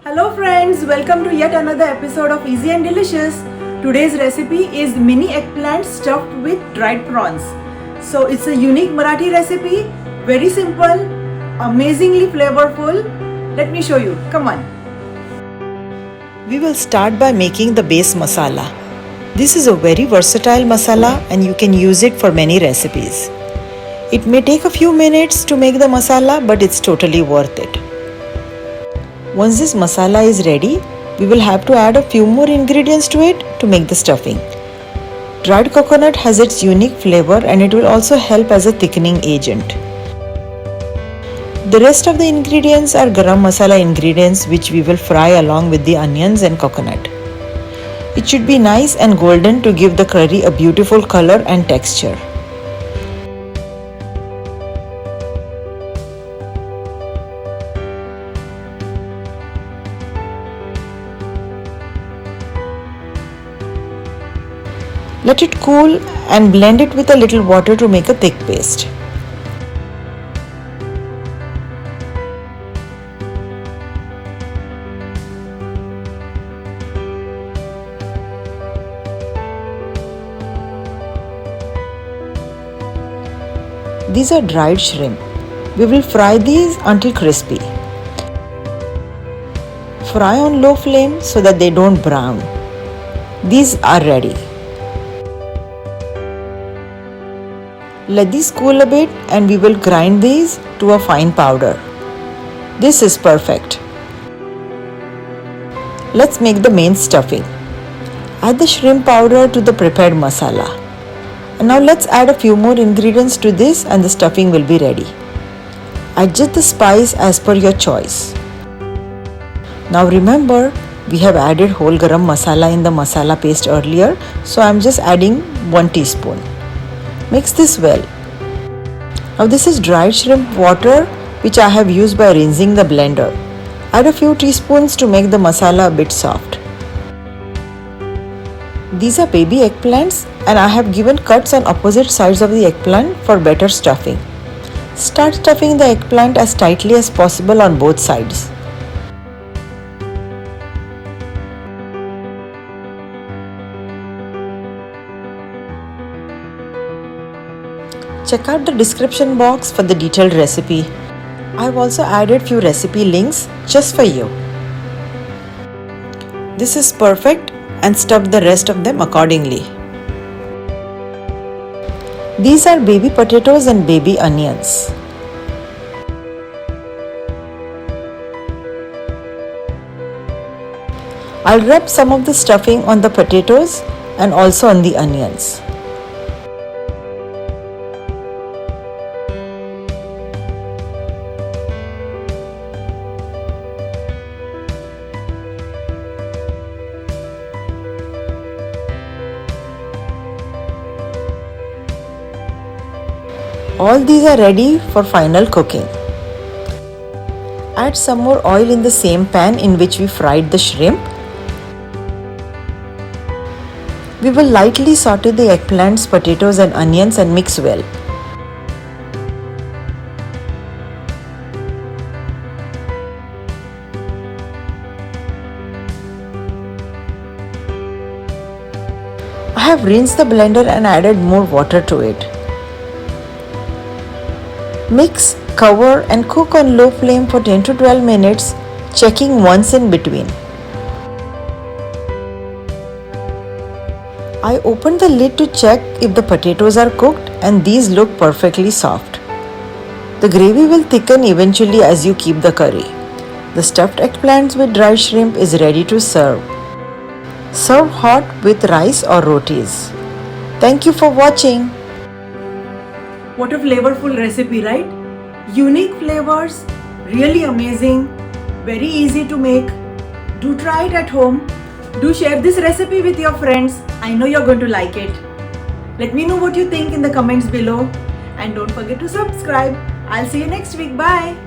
Hello friends, welcome to yet another episode of Easy and Delicious. Today's recipe is mini eggplant stuffed with dried prawns. So it's a unique Marathi recipe, very simple, amazingly flavorful. Let me show you, come on. We will start by making the base masala. This is a very versatile masala and you can use it for many recipes. It may take a few minutes to make the masala, but it's totally worth it. Once this masala is ready, we will have to add a few more ingredients to it to make the stuffing. Dried coconut has its unique flavor and it will also help as a thickening agent. The rest of the ingredients are garam masala ingredients which we will fry along with the onions and coconut. It should be nice and golden to give the curry a beautiful color and texture. Let it cool and blend it with a little water to make a thick paste. These are dried shrimp. We will fry these until crispy. Fry on low flame so that they don't brown. These are ready. Let these cool a bit and we will grind these to a fine powder. This is perfect. Let's make the main stuffing. Add the shrimp powder to the prepared masala. And now let's add a few more ingredients to this and the stuffing will be ready. Adjust the spice as per your choice. Now remember, we have added whole garam masala in the masala paste earlier, so I am just adding 1 teaspoon. Mix this well. Now this is dried shrimp water which I have used by rinsing the blender. Add a few teaspoons to make the masala a bit soft. These are baby eggplants and I have given cuts on opposite sides of the eggplant for better stuffing. Start stuffing the eggplant as tightly as possible on both sides. Check out the description box for the detailed recipe. I've also added few recipe links just for you. This is perfect and stuff the rest of them accordingly. These are baby potatoes and baby onions. I'll wrap some of the stuffing on the potatoes and also on the onions. All these are ready for final cooking. Add some more oil in the same pan in which we fried the shrimp. We will lightly saute the eggplants, potatoes and onions and mix well. I have rinsed the blender and added more water to it. Mix, cover and cook on low flame for 10 to 12 minutes, checking once in between. I opened the lid to check if the potatoes are cooked and these look perfectly soft. The gravy will thicken eventually as you keep the curry. The stuffed eggplants with dried shrimp is ready to serve. Serve hot with rice or rotis. Thank you for watching. What a flavorful recipe, right? Unique flavors, really amazing, very easy to make. Do try it at home. Do share this recipe with your friends. I know you're going to like it. Let me know what you think in the comments below. And don't forget to subscribe. I'll see you next week. Bye.